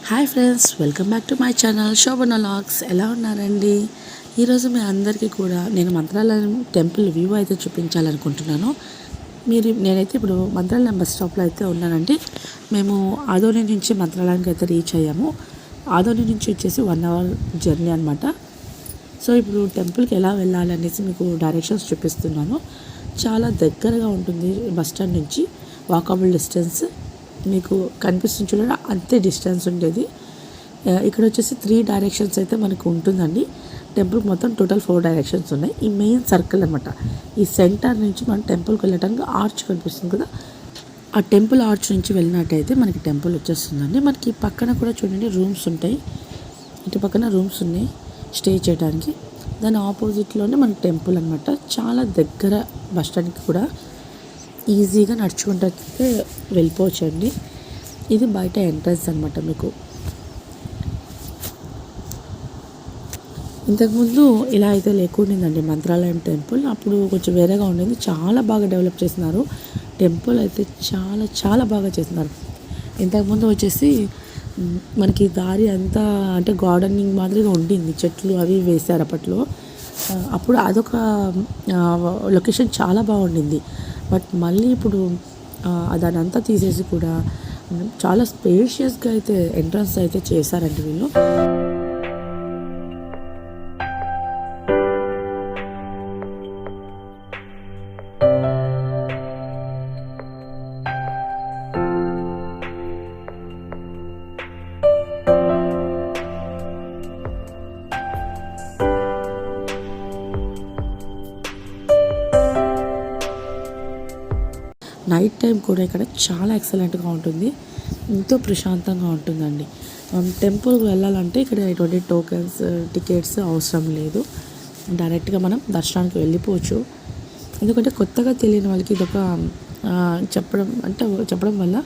Hi friends, welcome back to my channel Shobhana vlogs. ఎలా ఉన్నారండి? ఈరోజు మీ అందరికీ కూడా నేను మంత్రాలయం టెంపుల్ వ్యూ అయితే చూపించాలనుకుంటున్నాను. నేనైతే ఇప్పుడు మంత్రాలయం బస్ స్టాప్లో అయితే ఉన్నానండి. మేము ఆదోని నుంచి మంత్రాలయానికి అయితే రీచ్ అయ్యాము. ఆదోని నుంచి వచ్చేసి 1 అవర్ జర్నీ అనమాట. సో ఇప్పుడు టెంపుల్కి ఎలా వెళ్ళాలి అనేసి మీకు డైరెక్షన్స్ చూపిస్తున్నాను. చాలా దగ్గరగా ఉంటుంది బస్ స్టాండ్ నుంచి, వాకబుల్ డిస్టెన్స్. మీకు కనిపిస్తుంది చూడండి, అంతే డిస్టెన్స్ ఉండేది. ఇక్కడ వచ్చేసి 3 డైరెక్షన్స్ అయితే మనకు ఉంటుందండి. టెంపుల్ మొత్తం టోటల్ 4 డైరెక్షన్స్ ఉన్నాయి. ఈ మెయిన్ సర్కిల్ అనమాట. ఈ సెంటర్ నుంచి మనం టెంపుల్కి వెళ్ళడానికి ఆర్చ్ కనిపిస్తుంది కదా, ఆ టెంపుల్ ఆర్చ్ నుంచి వెళ్ళినట్టయితే మనకి టెంపుల్ వచ్చేస్తుందండి. మనకి పక్కన కూడా చూడండి రూమ్స్ ఉంటాయి. ఇటు పక్కన రూమ్స్ ఉన్నాయి స్టే చేయడానికి. దాని ఆపోజిట్లోనే మనకి టెంపుల్ అనమాట. చాలా దగ్గర బస్ స్టాండ్కి కూడా ఈజీగా నడుచుకుంటూ వెళ్ళిపోవచ్చు అండి. ఇది బయట ఎంట్రన్స్ అనమాట. మీకు ఇంతకుముందు ఇలా అయితే లేకుండిందండి మంత్రాలయం టెంపుల్. అప్పుడు కొంచెం వేరేగా ఉండేది. చాలా బాగా డెవలప్ చేస్తున్నారు టెంపుల్ అయితే, చాలా చాలా బాగా చేస్తున్నారు. ఇంతకుముందు వచ్చేసి మనకి దారి అంతా అంటే గార్డెనింగ్ మాదిరిగా ఉండింది, చెట్లు అవి వేశారు అప్పట్లో. అప్పుడు అదొక లొకేషన్ చాలా బాగుండింది. బట్ మళ్ళీ ఇప్పుడు దాని అంతా తీసేసి కూడా చాలా స్పేషియస్గా అయితే ఎంట్రన్స్ అయితే చేశారండి వీళ్ళు. నైట్ టైం కూడా ఇక్కడ చాలా ఎక్సలెంట్గా ఉంటుంది, ఎంతో ప్రశాంతంగా ఉంటుందండి. టెంపుల్కి వెళ్ళాలంటే ఇక్కడ ఎటువంటి టోకెన్స్, టికెట్స్ అవసరం లేదు. డైరెక్ట్గా మనం దర్శనానికి వెళ్ళిపోవచ్చు. ఎందుకంటే కొత్తగా తెలియని వాళ్ళకి ఇదొక చెప్పడం వల్ల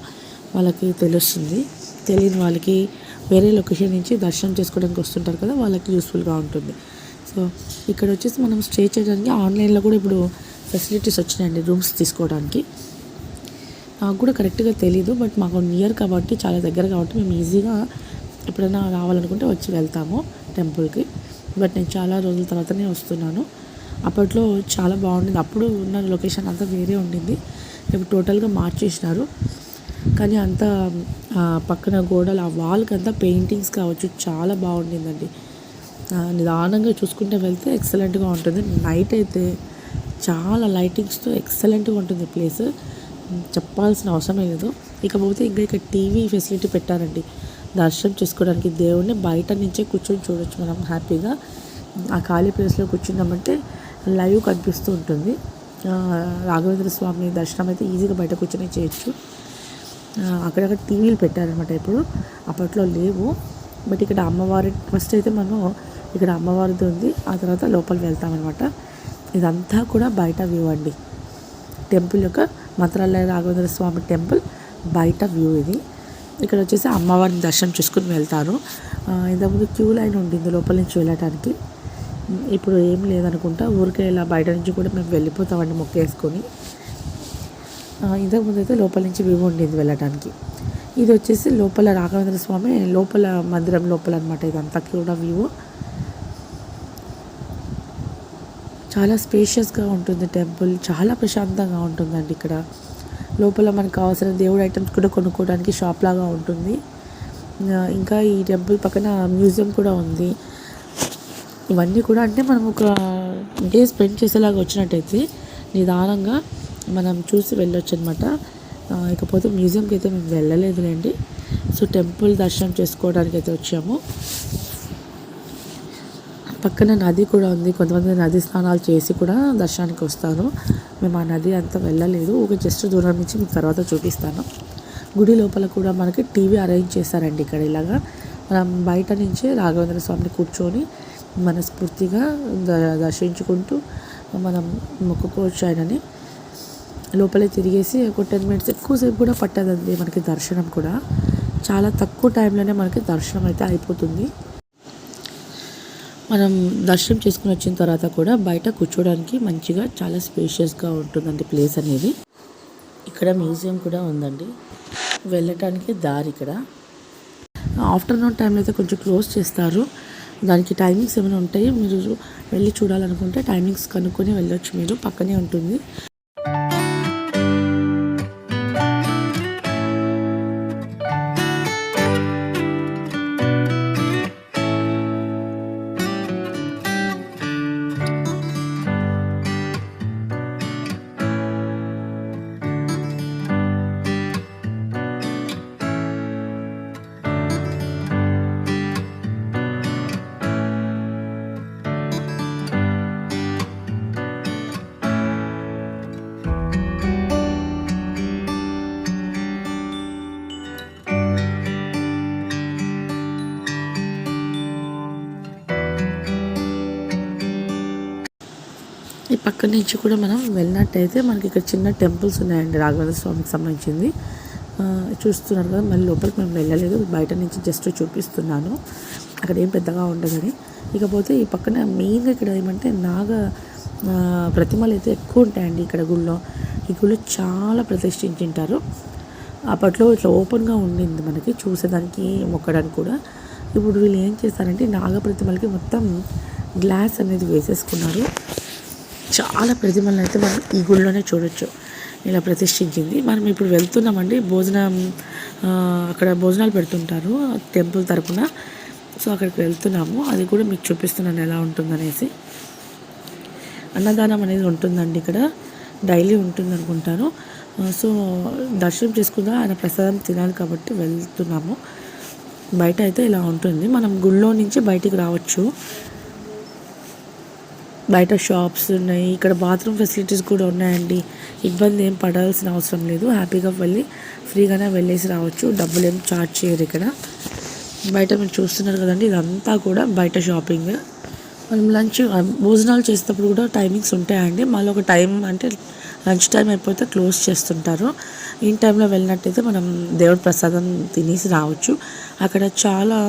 వాళ్ళకి తెలుస్తుంది. తెలియని వాళ్ళకి వేరే లొకేషన్ నుంచి దర్శనం చేసుకోవడానికి వస్తుంటారు కదా, వాళ్ళకి యూస్ఫుల్గా ఉంటుంది. సో ఇక్కడ వచ్చేసి మనం స్టే చేయడానికి ఆన్లైన్లో కూడా ఇప్పుడు ఫెసిలిటీస్ వచ్చినాయండి రూమ్స్ తీసుకోవడానికి. నాకు కూడా కరెక్ట్గా తెలీదు, బట్ మాకు నియర్ కాబట్టి, చాలా దగ్గర కాబట్టి మేము ఈజీగా ఎప్పుడైనా రావాలనుకుంటే వచ్చి వెళ్తాము టెంపుల్కి. బట్ నేను చాలా రోజుల తర్వాతనే వస్తున్నాను. అప్పట్లో చాలా బాగుండింది. అప్పుడు ఉన్న లొకేషన్ అంతా వేరే ఉండింది. ఇప్పుడు టోటల్గా మార్చేసినారు. కానీ అంతా పక్కన గోడలు, ఆ వాల్కి అంతా పెయింటింగ్స్ కావచ్చు, చాలా బాగుండిందండి. నిదానంగా చూసుకుంటే వెళ్తే ఎక్సలెంట్గా ఉంటుంది. నైట్ అయితే చాలా లైటింగ్స్తో ఎక్సలెంట్గా ఉంటుంది ప్లేస్, చెప్పాల్సిన అవసరం లేదు. ఇకపోతే ఇక్కడ టీవీ ఫెసిలిటీ పెట్టారండి. దర్శనం చేసుకోవడానికి దేవుడిని బయట నుంచే కూర్చొని చూడొచ్చు మనం హ్యాపీగా. ఆ ఖాళీ ప్లేస్లో కూర్చున్నామంటే లైవ్ కనిపిస్తూ ఉంటుంది. రాఘవేంద్ర స్వామి దర్శనం అయితే ఈజీగా బయట కూర్చొని చేయొచ్చు. అక్కడక్కడ టీవీలు పెట్టారనమాట. ఇప్పుడు అప్పట్లో లేవు. బట్ ఇక్కడ అమ్మవారి ఫస్ట్ అయితే మనం ఇక్కడ అమ్మవారిది ఉంది, ఆ తర్వాత లోపలికి వెళ్తామన్నమాట. ఇదంతా కూడా బయట వ్యూ అండి. టెంపుల్ యొక్క మంత్రాలయ రాఘవేంద్ర స్వామి టెంపుల్ బయట వ్యూ ఇది. ఇక్కడ వచ్చేసి అమ్మవారిని దర్శనం చేసుకుని వెళ్తారు. ఇంతకుముందు క్యూ లైన్ ఉండింది లోపల నుంచి వెళ్ళటానికి. ఇప్పుడు ఏం లేదనుకుంటా, ఊరికే ఇలా బయట నుంచి కూడా మేము వెళ్ళిపోతామండి మొక్కేసుకొని. ఇంతకుముందు అయితే లోపల నుంచి వ్యూ ఉండింది వెళ్ళటానికి. ఇది వచ్చేసి లోపల రాఘవేంద్ర స్వామి లోపల మందిరం లోపల అనమాట. ఇదంతా కూడా వ్యూ చాలా స్పేషియస్గా ఉంటుంది. టెంపుల్ చాలా ప్రశాంతంగా ఉంటుందండి. ఇక్కడ లోపల మనకు కావాల్సిన దేవుడు ఐటమ్స్ కూడా కొనుక్కోవడానికి షాప్ లాగా ఉంటుంది. ఇంకా ఈ టెంపుల్ పక్కన మ్యూజియం కూడా ఉంది. ఇవన్నీ కూడా అంటే మనం ఒక డే స్పెండ్ చేసేలాగా వచ్చినట్టయితే నిదానంగా మనం చూసి వెళ్ళొచ్చు అనమాట. ఇకపోతే మ్యూజియంకి అయితే మేము వెళ్ళలేదులేండి. సో టెంపుల్ దర్శనం చేసుకోవడానికి అయితే వచ్చాము. పక్కన నది కూడా ఉంది. కొంతమంది నది స్నానాలు చేసి కూడా దర్శనానికి వస్తారు. మేము ఆ నది అంతా వెళ్ళలేదు, ఒక జస్ట్ దూరం నుంచి మీకు తర్వాత చూపిస్తాను. గుడి లోపల కూడా మనకి టీవీ అరేంజ్ చేశారండి. ఇక్కడ ఇలాగా మనం బయట నుంచే రాఘవేంద్ర స్వామిని కూర్చొని మనస్ఫూర్తిగా దర్శించుకుంటూ మనం మొక్కుకోవచ్చు ఆయనని. లోపలే తిరిగేసి ఒక 10 మినిట్స్ ఎక్కువసేపు కూడా పట్టదండి మనకి దర్శనం కూడా. చాలా తక్కువ టైంలోనే మనకి దర్శనం అయితే అయిపోతుంది. మనం దర్శనం చేసుకుని వచ్చిన తర్వాత కూడా బయట కూర్చోడానికి మంచిగా చాలా స్పేషియస్గా ఉంటుందండి ప్లేస్ అనేది. ఇక్కడ మ్యూజియం కూడా ఉందండి, వెళ్ళటానికి దారి ఇక్కడ. ఆఫ్టర్నూన్ టైంలో అయితే కొంచెం క్లోజ్ చేస్తారు. దానికి టైమింగ్స్ ఏమైనా ఉంటాయి, మీరు వెళ్ళి చూడాలనుకుంటే టైమింగ్స్ కనుక్కొని వెళ్ళొచ్చు, మీరు పక్కనే ఉంటుంది. ఈ పక్క నుంచి కూడా మనం వెళ్ళినట్టయితే మనకి ఇక్కడ చిన్న టెంపుల్స్ ఉన్నాయండి, రాఘవేంద్ర స్వామికి సంబంధించింది. చూస్తున్నారు కదా, మళ్ళీ లోపలికి మేము వెళ్ళలేదు, బయట నుంచి జస్ట్ చూపిస్తున్నాను, అక్కడ ఏం పెద్దగా ఉండదని. ఇకపోతే ఈ పక్కన మెయిన్గా ఇక్కడ ఏమంటే ప్రతిమలు అయితే ఎక్కువ ఉంటాయండి ఇక్కడ గుళ్ళో. ఈ గుళ్ళో చాలా ప్రతిష్ఠించింటారు. అప్పట్లో ఇట్లా ఓపెన్గా ఉండింది మనకి చూసేదానికి, మొక్కడానికి కూడా. ఇప్పుడు వీళ్ళు ఏం చేస్తారంటే నాగ ప్రతిమలకి మొత్తం గ్లాస్ అనేది వేసేసుకున్నారు. చాలా ప్రతిమలను అయితే మనం ఈ గుళ్ళోనే చూడొచ్చు, ఇలా ప్రతిష్ఠించింది. మనం ఇప్పుడు వెళ్తున్నామండి, అక్కడ భోజనాలు పెడుతుంటారు టెంపుల్ తరపున. సో అక్కడికి వెళ్తున్నాము, అది కూడా మీకు చూపిస్తున్నాను ఎలా ఉంటుందనేసి. అన్నదానం అనేది ఉంటుందండి ఇక్కడ, డైలీ ఉంటుంది అనుకుంటాను. సో దర్శనం చేసుకుందా ఆయన ప్రసాదం తినాలి కాబట్టి వెళ్తున్నాము. బయట అయితే ఇలా ఉంటుంది, మనం గుళ్ళో నుంచి బయటికి రావచ్చు. బయట షాప్స్ ఉన్నాయి, ఇక్కడ బాత్రూమ్ ఫెసిలిటీస్ కూడా ఉన్నాయండి. ఇబ్బంది ఏం పడాల్సిన అవసరం లేదు, హ్యాపీగా వెళ్ళి ఫ్రీగానే వెళ్ళేసి రావచ్చు, డబ్బులు ఏం ఛార్జ్ చేయరు ఇక్కడ. బయట మీరు చూస్తున్నారు కదండి, ఇదంతా కూడా బయట షాపింగ్. మనం భోజనాలు చేసేటప్పుడు కూడా టైమింగ్స్ ఉంటాయండి. మళ్ళీ ఒక టైం అంటే లంచ్ టైం అయిపోతే క్లోజ్ చేస్తుంటారు. ఈ టైంలో వెళ్ళినట్టయితే మనం దేవుడి ప్రసాదం తినేసి రావచ్చు. అక్కడ చాలా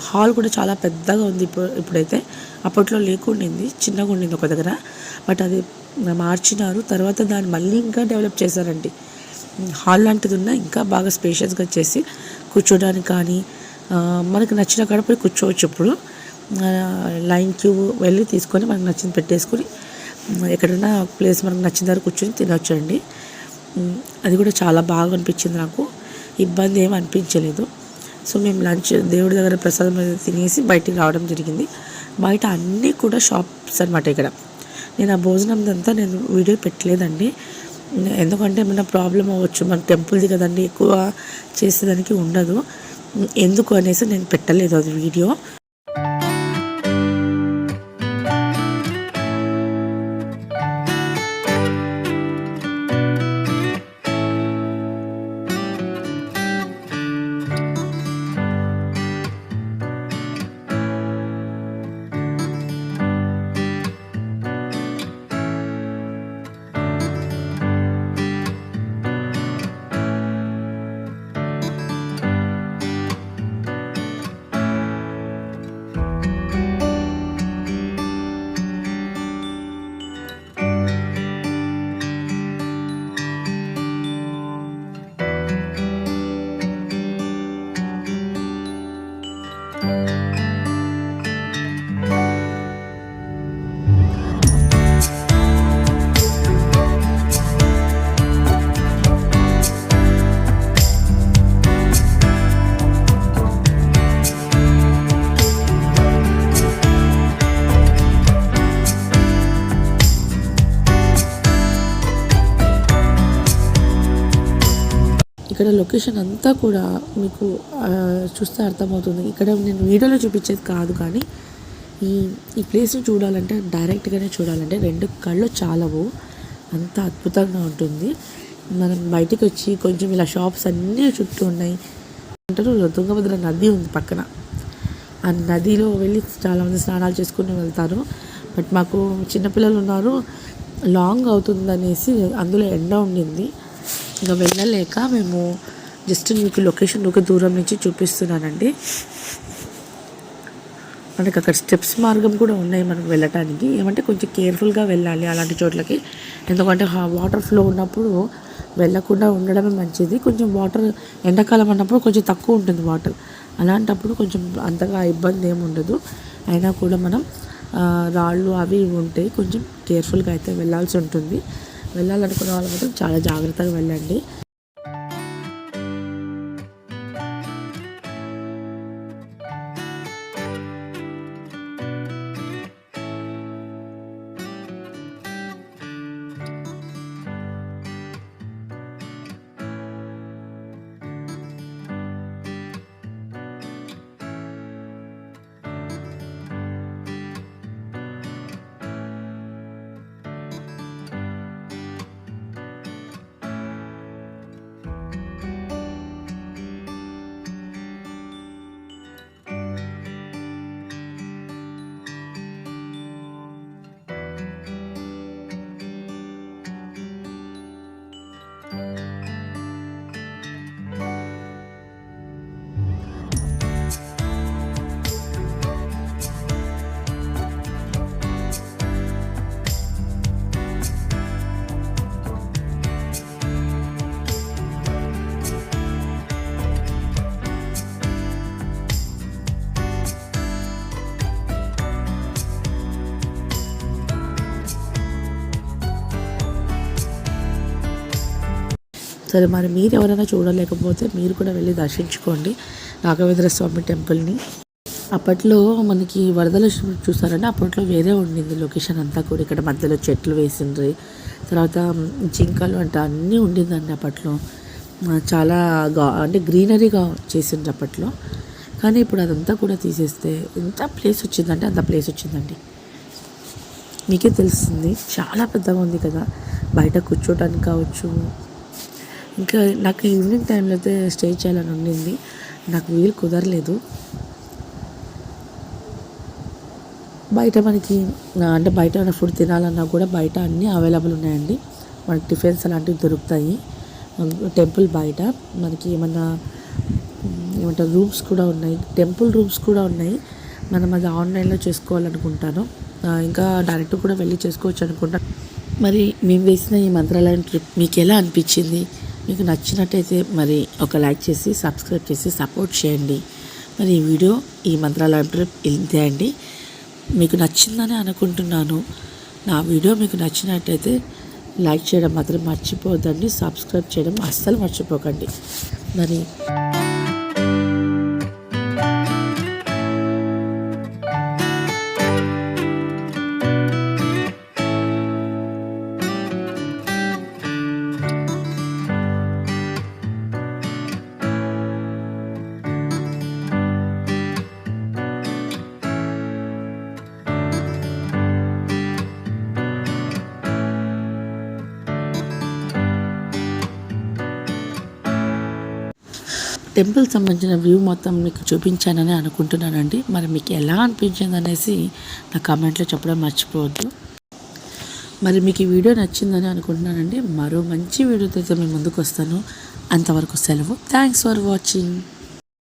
హాల్ కూడా చాలా పెద్దగా ఉంది ఇప్పుడైతే. అప్పట్లో లేకుండింది, చిన్నగా ఉండింది ఒక దగ్గర, బట్ అది మార్చినారు. తర్వాత దాన్ని మళ్ళీ ఇంకా డెవలప్ చేశారండి. హాల్ లాంటిది ఉన్నా ఇంకా బాగా స్పేషియస్గా చేసి కూర్చోడానికి కానీ మనకు నచ్చిన కాడ పోయి కూర్చోవచ్చు. ఇప్పుడు లైన్ క్యూ వెళ్ళి తీసుకొని మనకు నచ్చింది పెట్టేసుకొని ఎక్కడైనా ప్లేస్ మనకు నచ్చిన దగ్గర కూర్చొని తినొచ్చండి. అది కూడా చాలా బాగా అనిపించింది నాకు, ఇబ్బంది ఏమి అనిపించలేదు. సో మేము దేవుడి దగ్గర ప్రసాదం తినేసి బయటికి రావడం జరిగింది. బయట అన్నీ కూడా షాప్స్ అనమాట. ఇక్కడ నేను ఆ భోజనం అంతా నేను వీడియో పెట్టలేదండి, ఎందుకంటే ఏమైనా ప్రాబ్లం అవ్వచ్చు, మన టెంపుల్ది కదండి, ఎక్కువ చేసేదానికి ఉండదు, ఎందుకు అనేసి నేను పెట్టలేదు అది వీడియో. ఇక్కడ లొకేషన్ అంతా కూడా మీకు చూస్తే అర్థమవుతుంది. ఇక్కడ నేను వీడియోలో చూపించేది కాదు, కానీ ఈ ప్లేస్ని చూడాలంటే డైరెక్ట్గానే చూడాలంటే రెండు కళ్ళు చాలవు, అంత అద్భుతంగా ఉంటుంది. మనం బయటికి వచ్చి కొంచెం ఇలా షాప్స్ అన్నీ చుట్టూ ఉన్నాయి. అంటారు తుంగభద్ర నది ఉంది పక్కన, ఆ నదిలో వెళ్ళి చాలామంది స్నానాలు చేసుకుని వెళ్తారు. బట్ మాకు చిన్నపిల్లలు ఉన్నారు, లాంగ్ అవుతుందనేసి అందులో ఎండ ఉండింది, ఇంకా వెళ్ళలేక మేము జస్ట్ మీకు లొకేషన్ ఒక దూరం నుంచి చూపిస్తున్నానండి. మనకి అక్కడ స్టెప్స్ మార్గం కూడా ఉన్నాయి మనం వెళ్ళటానికి. ఏమంటే కొంచెం కేర్ఫుల్గా వెళ్ళాలి అలాంటి చోట్లకి. ఎందుకంటే వాటర్ ఫ్లో ఉన్నప్పుడు వెళ్ళకుండా ఉండడమే మంచిది. కొంచెం వాటర్ ఎండాకాలం అన్నప్పుడు కొంచెం తక్కువ ఉంటుంది వాటర్. అలాంటప్పుడు కొంచెం అంతగా ఇబ్బంది ఏమి ఉండదు. అయినా కూడా మనం రాళ్ళు అవి ఉంటాయి, కొంచెం కేర్ఫుల్గా అయితే వెళ్ళాల్సి ఉంటుంది. వెళ్ళాలనుకున్న వాళ్ళు మాత్రం చాలా జాగ్రత్తగా వెళ్ళండి. సరే, మరి మీరు ఎవరైనా చూడలేకపోతే మీరు కూడా వెళ్ళి దర్శించుకోండి రాఘవేంద్ర స్వామి టెంపుల్ని. అప్పట్లో మనకి వరదలు చూసారంటే అప్పట్లో వేరే ఉండింది లొకేషన్ అంతా కూడా. ఇక్కడ మధ్యలో చెట్లు వేసిండ్రి, తర్వాత జింకలు అంటే అన్నీ ఉండిందండి అప్పట్లో. చాలా అంటే గ్రీనరీగా చేసిండ్రు అప్పట్లో. కానీ ఇప్పుడు అదంతా కూడా తీసేస్తే ఎంత ప్లేస్ వచ్చిందంటే అంత ప్లేస్ వచ్చిందండి. మీకే తెలుస్తుంది, చాలా పెద్దగా ఉంది కదా. బయట కూర్చోటానికి కావచ్చు. ఇంకా నాకు ఈవినింగ్ టైంలో అయితే స్టే చేయాలని ఉండింది, నాకు వీలు కుదరలేదు. బయట మనకి అంటే బయట ఫుడ్ తినాలన్నా కూడా బయట అన్నీ అవైలబుల్ ఉన్నాయండి. మనకి టిఫిన్స్ అలాంటివి దొరుకుతాయి టెంపుల్ బయట. మనకి ఏమంటారు రూమ్స్ కూడా ఉన్నాయి, టెంపుల్ రూమ్స్ కూడా ఉన్నాయి. మనం అది ఆన్లైన్లో చేసుకోవాలనుకుంటాను, ఇంకా డైరెక్ట్ కూడా వెళ్ళి చేసుకోవచ్చు అనుకుంటాను. మరి మేము వేసిన ఈ మంత్రాలయం ట్రిప్ మీకు ఎలా అనిపించింది? మీకు నచ్చినట్టయితే మరి ఒక లైక్ చేసి సబ్స్క్రైబ్ చేసి సపోర్ట్ చేయండి. మరి ఈ వీడియో ఈ మంత్రాలయం ట్రిప్ ఇంతే అండి. మీకు నచ్చిందని అనుకుంటున్నాను. నా వీడియో మీకు నచ్చినట్టయితే లైక్ చేయడం మాత్రం మర్చిపోవద్దండి, సబ్స్క్రైబ్ చేయడం అస్సలు మర్చిపోకండి. మరి టెంపుల్ సంబంధించిన వ్యూ మొత్తం మీకు చూపించానని అనుకుంటున్నానండి. మరి మీకు ఎలా అనిపించింది అనేసి నా కామెంట్లో చెప్పడం మర్చిపోవద్దు. మరి మీకు ఈ వీడియో నచ్చిందని అనుకుంటున్నానండి. మరో మంచి వీడియోతో అయితే మేము ముందుకు వస్తాను. అంతవరకు సెలవు. Thanks for watching.